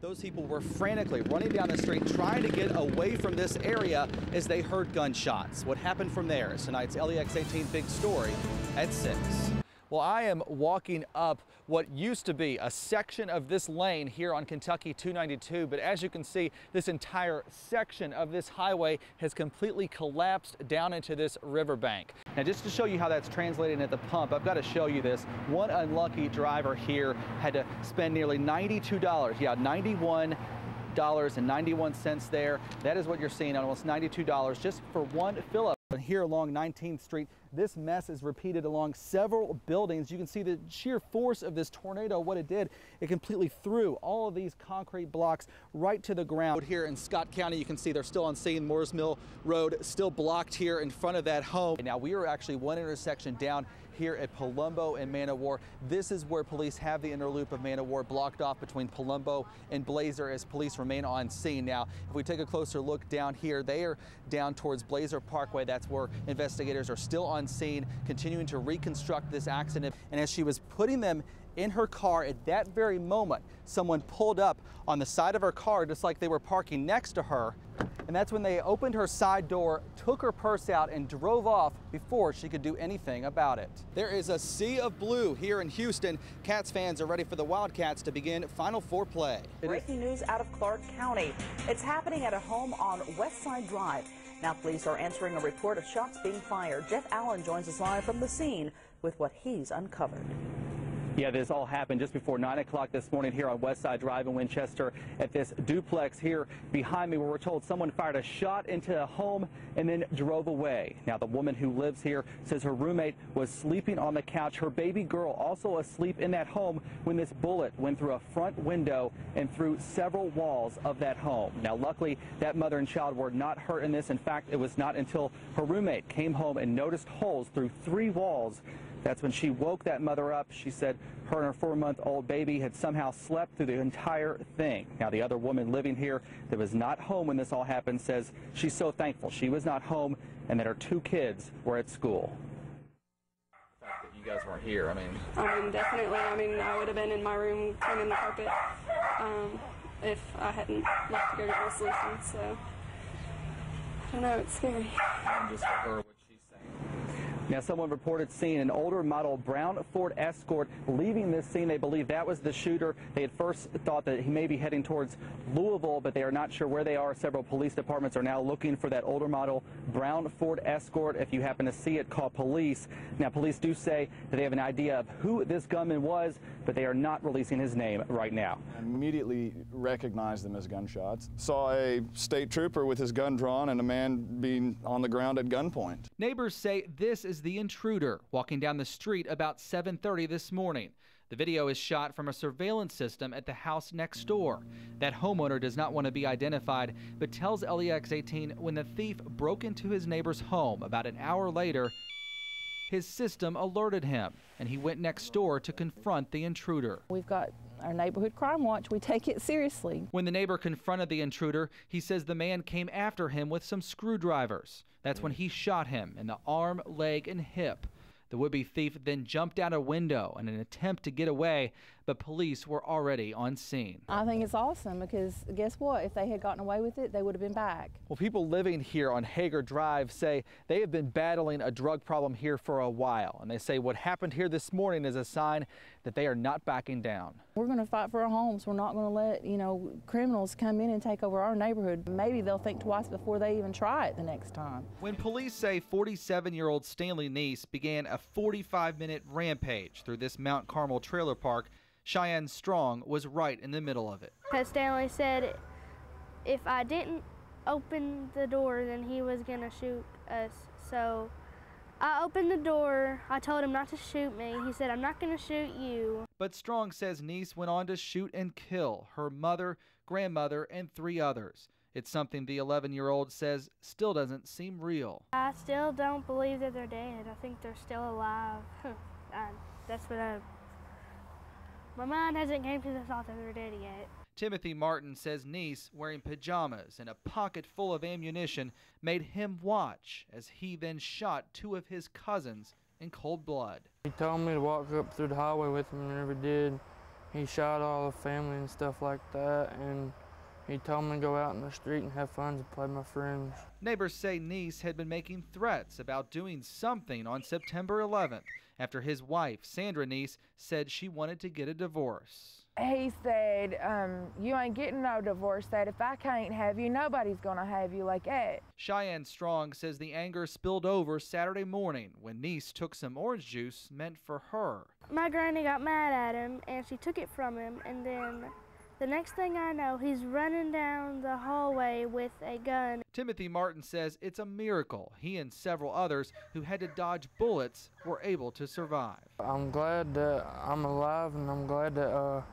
Those people were frantically running down the street trying to get away from this area as they heard gunshots. What happened from there is tonight's LEX 18 Big Story at 6. Well, I am walking up what used to be a section of this lane here on Kentucky 292, but as you can see, this entire section of this highway has completely collapsed down into this riverbank. Now, just to show you how that's translating at the pump, I've got to show you this. One unlucky driver here had to spend nearly $92. Yeah, $91.91 there. That is what you're seeing, almost $92 just for one fill-up. Here along 19th Street, this mess is repeated along several buildings. You can see the sheer force of this tornado. What it did, it completely threw all of these concrete blocks right to the ground. Here in Scott County, you can see they're still on scene. Moores Mill Road still blocked here in front of that home. And now we are actually one intersection down here at Palumbo and Man O' War. This is where police have the inner loop of Man O' War blocked off between Palumbo and Blazer as police remain on scene. Now, if we take a closer look down here, they are down towards Blazer Parkway. That's where investigators are still on scene, continuing to reconstruct this accident. And as she was putting them in her car at that very moment, someone pulled up on the side of her car just like they were parking next to her. And that's when they opened her side door, took her purse out, and drove off before she could do anything about it. There is a sea of blue here in Houston. Cats fans are ready for the Wildcats to begin Final Four play. Breaking news out of Clark County. It's happening at a home on Westside Drive. Now police are answering a report of shots being fired. Jeff Allen joins us live from the scene with what he's uncovered. Yeah, this all happened just before 9 o'clock this morning here on Westside Drive in Winchester at this duplex here behind me, where we're told someone fired a shot into a home and then drove away. Now, the woman who lives here says her roommate was sleeping on the couch, her baby girl also asleep in that home when this bullet went through a front window and through several walls of that home. Now, luckily, that mother and child were not hurt in this. In fact, it was not until her roommate came home and noticed holes through 3 walls. That's when she woke that mother up. She said her and her 4-month-old baby had somehow slept through the entire thing. Now, the other woman living here that was not home when this all happened says she's so thankful she was not home and that her 2 kids were at school. The fact that you guys weren't here, I mean, definitely. I would have been in my room cleaning the carpet if I hadn't left to go get my solution. So, I don't know, it's scary. And just for her, what she's saying. Now, someone reported seeing an older model brown Ford Escort leaving this scene. They believe that was the shooter. They had first thought that he may be heading towards Louisville, but they are not sure where they are. Several police departments are now looking for that older model brown Ford Escort. If you happen to see it, call police. Now, police do say that they have an idea of who this gunman was, but they are not releasing his name right now. I immediately recognized them as gunshots. Saw a state trooper with his gun drawn and a man being on the ground at gunpoint. Neighbors say this is the intruder walking down the street about 7:30 this morning. The video is shot from a surveillance system at the house next door. That homeowner does not want to be identified, but tells LEX 18 when the thief broke into his neighbor's home about an hour later, his system alerted him, and he went next door to confront the intruder. We've got our neighborhood crime watch. We take it seriously. When the neighbor confronted the intruder, he says the man came after him with some screwdrivers. That's when he shot him in the arm, leg, and hip. The would-be thief then jumped out a window in an attempt to get away, but police were already on scene. I think it's awesome because guess what? If they had gotten away with it, they would have been back. Well, people living here on Hager Drive say they have been battling a drug problem here for a while, and they say what happened here this morning is a sign that they are not backing down. We're going to fight for our homes. We're not going to let, criminals come in and take over our neighborhood. Maybe they'll think twice before they even try it the next time. When police say 47-year-old Stanley Neese began a 45-minute rampage through this Mount Carmel trailer park, Cheyenne Strong was right in the middle of it. Because Stanley said if I didn't open the door, then he was going to shoot us. So I opened the door. I told him not to shoot me. He said, I'm not going to shoot you. But Strong says Neese went on to shoot and kill her mother, grandmother, and 3 others. It's something the 11-year-old says still doesn't seem real. I still don't believe that they're dead. I think they're still alive. That's what my mind hasn't came to the thought that they're dead yet. Timothy Martin says Neese, wearing pajamas and a pocket full of ammunition, made him watch as he then shot 2 of his cousins in cold blood. He told me to walk up through the highway with him and never did. He shot all the family and stuff like that, and he told me to go out in the street and have fun and play with my friends. Neighbors say Neese had been making threats about doing something on September 11th after his wife, Sandra Neese, said she wanted to get a divorce. He said, you ain't getting no divorce, that if I can't have you, nobody's gonna have you like that. Cheyenne Strong says the anger spilled over Saturday morning when Neese took some orange juice meant for her. My granny got mad at him and she took it from him, and then the next thing I know, he's running down the hallway with a gun. Timothy Martin says it's a miracle he and several others who had to dodge bullets were able to survive. I'm glad that I'm alive, and I'm glad that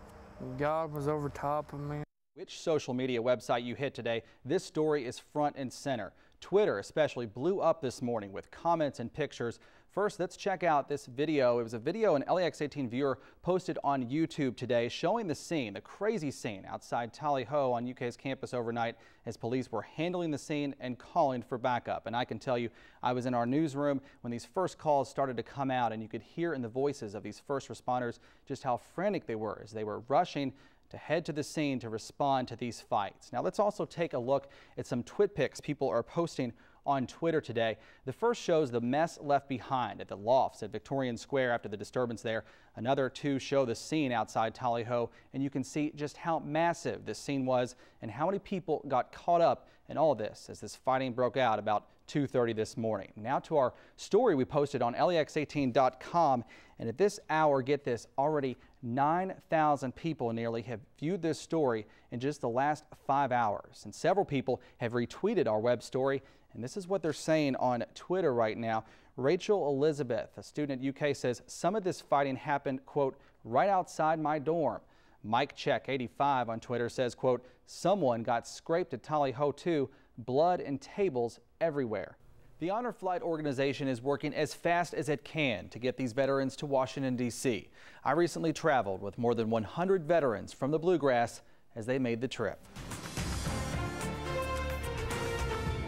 God was over top of me. Which social media website you hit today, this story is front and center. Twitter especially blew up this morning with comments and pictures. First, let's check out this video. It was a video an LAX 18 viewer posted on YouTube today showing the scene, the crazy scene outside Tally Ho on UK's campus overnight as police were handling the scene and calling for backup. And I can tell you, I was in our newsroom when these first calls started to come out, and you could hear in the voices of these first responders just how frantic they were as they were rushing to head to the scene to respond to these fights. Now let's also take a look at some twit pics people are posting on Twitter today. The first shows the mess left behind at the lofts at Victorian Square after the disturbance there. Another two show the scene outside Tally Ho, and you can see just how massive this scene was and how many people got caught up in all this as this fighting broke out about 2:30 this morning. Now to our story we posted on LAX18.com, and at this hour, get this, already 9,000 people nearly have viewed this story in just the last 5 hours. And several people have retweeted our web story, and this is what they're saying on Twitter right now. Rachel Elizabeth, a student at UK, says some of this fighting happened, quote, right outside my dorm. Mike Check 85 on Twitter says, quote, someone got scraped at Tally Ho too, blood and tables everywhere. The Honor Flight organization is working as fast as it can to get these veterans to Washington, D.C. I recently traveled with more than 100 veterans from the Bluegrass as they made the trip.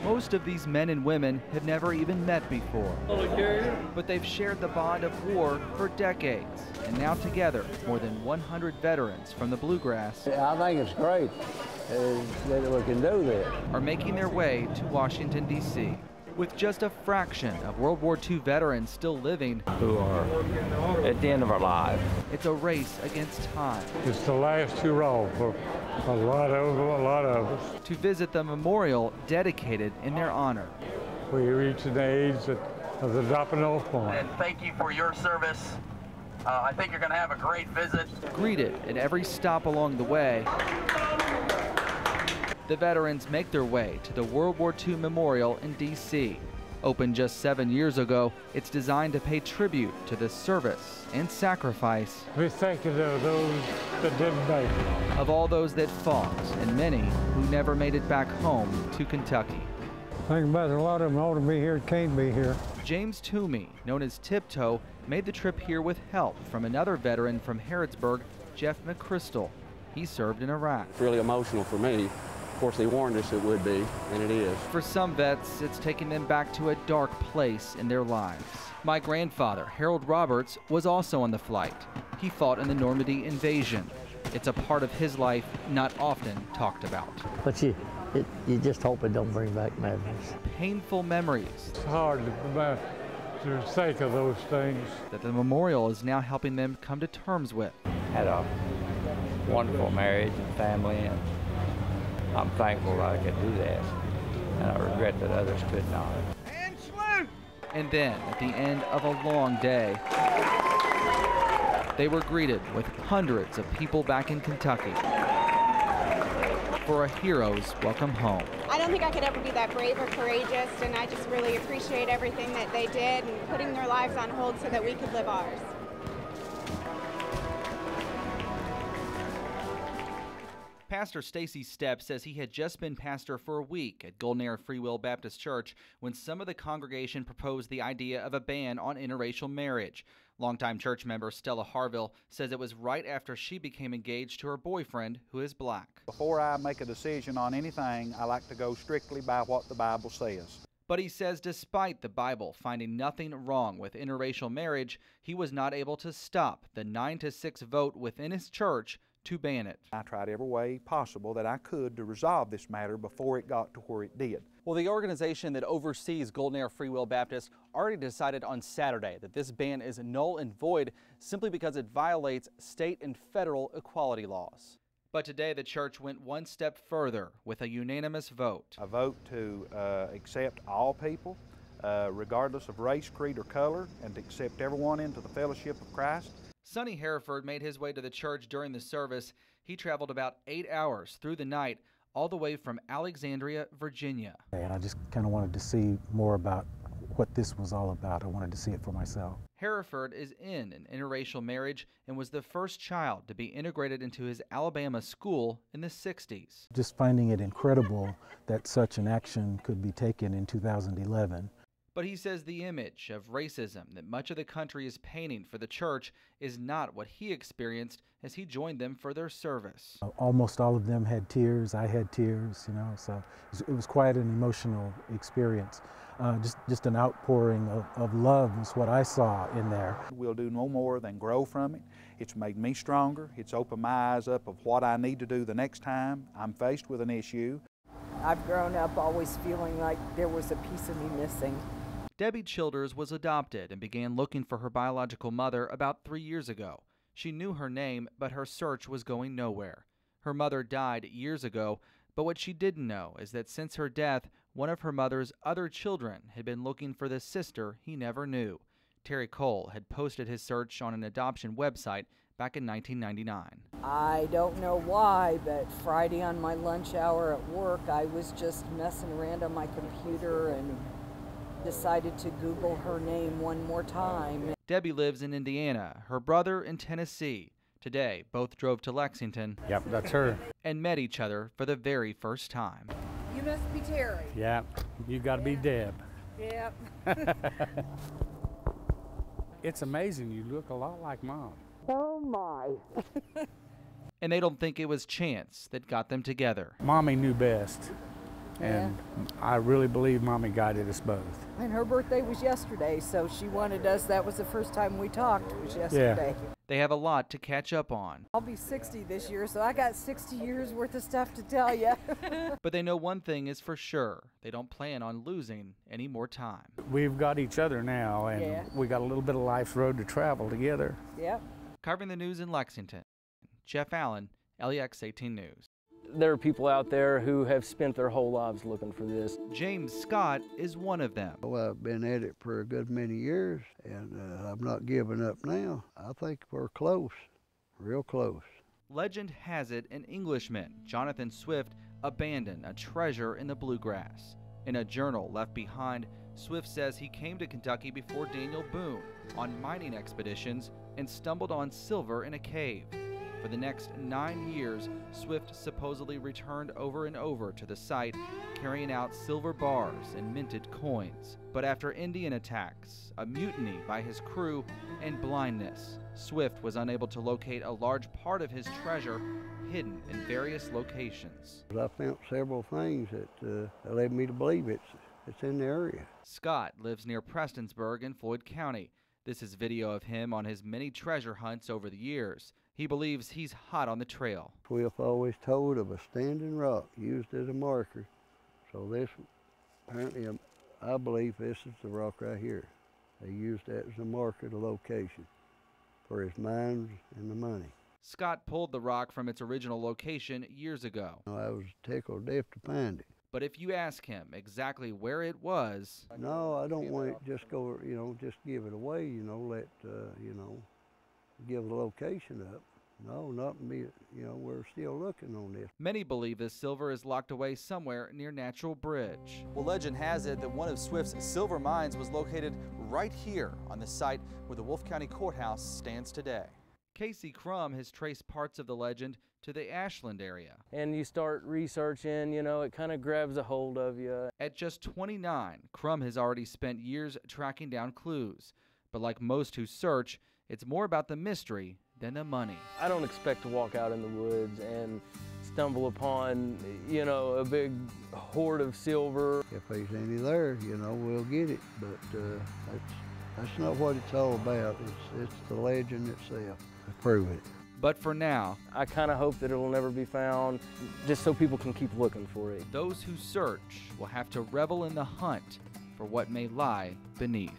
Most of these men and women have never even met before, but they've shared the bond of war for decades. And now together, more than 100 veterans from the Bluegrass I think it's great that we can do this. are making their way to Washington, D.C. With just a fraction of World War II veterans still living, who are at the end of our lives. It's a race against time. It's the last hurrah for a lot of us. To visit the memorial dedicated in their honor. We reach the age of the dropping off point. And thank you for your service. I think you're going to have a great visit. Greeted at every stop along the way, the veterans make their way to the World War II Memorial in D.C. Opened just 7 years ago, it's designed to pay tribute to the service and sacrifice We're thinking of those that didn't make it. of all those that fought and many who never made it back home to Kentucky. Think about it, a lot of them ought to be here, can't be here. James Toomey, known as Tiptoe, made the trip here with help from another veteran from Harrodsburg, Jeff McChrystal. He served in Iraq. It's really emotional for me. Of course, they warned us it would be, and it is. For some vets, it's taking them back to a dark place in their lives. My grandfather, Harold Roberts, was also on the flight. He fought in the Normandy invasion. It's a part of his life not often talked about. But you just hope it don't bring back memories. Painful memories. It's hard to think of those things. That the memorial is now helping them come to terms with. Had a wonderful marriage and family, and I'm thankful that I could do that, and I regret that others could not. And then, at the end of a long day, they were greeted with hundreds of people back in Kentucky for a hero's welcome home. I don't think I could ever be that brave or courageous, and I just really appreciate everything that they did and putting their lives on hold so that we could live ours. Pastor Stacy Stepp says he had just been pastor for a week at Golden Era Free Will Baptist Church when some of the congregation proposed the idea of a ban on interracial marriage. Longtime church member Stella Harville says it was right after she became engaged to her boyfriend, who is black. Before I make a decision on anything, I like to go strictly by what the Bible says. But he says despite the Bible finding nothing wrong with interracial marriage, he was not able to stop the 9-6 vote within his church to ban it. I tried every way possible that I could to resolve this matter before it got to where it did. Well, the organization that oversees Golden Era Free Will Baptist already decided on Saturday that this ban is null and void simply because it violates state and federal equality laws. But today the church went one step further with a unanimous vote. A vote to accept all people, regardless of race, creed, or color, and to accept everyone into the fellowship of Christ. Sonny Hereford made his way to the church during the service. He traveled about 8 hours through the night, all the way from Alexandria, Virginia. And I just kind of wanted to see more about what this was all about. I wanted to see it for myself. Hereford is in an interracial marriage and was the first child to be integrated into his Alabama school in the 60s. Just finding it incredible that such an action could be taken in 2011. But he says the image of racism that much of the country is painting for the church is not what he experienced as he joined them for their service. Almost all of them had tears. I had tears, you know, so it was quite an emotional experience. Just an outpouring of love is what I saw in there. We'll do no more than grow from it. It's made me stronger. It's opened my eyes up of what I need to do the next time I'm faced with an issue. I've grown up always feeling like there was a piece of me missing. Debbie Childers was adopted and began looking for her biological mother about 3 years ago. She knew her name, but her search was going nowhere. Her mother died years ago, but what she didn't know is that since her death, one of her mother's other children had been looking for the sister he never knew. Terry Cole had posted his search on an adoption website back in 1999. I don't know why, but Friday on my lunch hour at work, I was just messing around on my computer and decided to Google her name one more time. Debbie lives in Indiana, her brother in Tennessee. Today, both drove to Lexington. Yep, that's her. And met each other for the very first time. You must be Terry. Yeah, you got to be Deb. Yep. It's amazing. You look a lot like Mom. Oh my. And they don't think it was chance that got them together. Mommy knew best. And I really believe Mommy guided us both. And her birthday was yesterday, so she wanted us. That was the first time we talked, was yesterday. Yeah. They have a lot to catch up on. I'll be 60 this year, so I got 60 years worth of stuff to tell you. But they know one thing is for sure. They don't plan on losing any more time. We've got each other now, and we got a little bit of life's road to travel together. Yep. Covering the news in Lexington, Jeff Allen, LEX 18 News. There are people out there who have spent their whole lives looking for this. James Scott is one of them. Well, I've been at it for a good many years, and I'm not giving up now. I think we're close, real close. Legend has it an Englishman, Jonathan Swift, abandoned a treasure in the bluegrass. In a journal left behind, Swift says he came to Kentucky before Daniel Boone on mining expeditions and stumbled on silver in a cave. For the next 9 years, Swift supposedly returned over and over to the site, carrying out silver bars and minted coins. But after Indian attacks, a mutiny by his crew, and blindness, Swift was unable to locate a large part of his treasure hidden in various locations. I found several things that led me to believe it's in the area. Scott lives near Prestonsburg in Floyd County. This is video of him on his many treasure hunts over the years. He believes he's hot on the trail. Swift always told of a standing rock used as a marker. So this, apparently, I believe this is the rock right here. They used that as a marker, the location, for his mines and the money. Scott pulled the rock from its original location years ago. I was tickled death to find it. But if you ask him exactly where it was... No, I don't want it just go, just give it away, let, give the location up. No, not me, we're still looking on this. Many believe this silver is locked away somewhere near Natural Bridge. Well, legend has it that one of Swift's silver mines was located right here on the site where the Wolfe County Courthouse stands today. Casey Crum has traced parts of the legend to the Ashland area. And you start researching, it kind of grabs a hold of you. At just 29, Crum has already spent years tracking down clues. But like most who search, it's more about the mystery than the money. I don't expect to walk out in the woods and stumble upon, you know, a big hoard of silver. If he's any there, you know, we'll get it. But that's not what it's all about. It's the legend itself to prove it. But for now, I kind of hope that it will never be found, just so people can keep looking for it. those who search will have to revel in the hunt for what may lie beneath.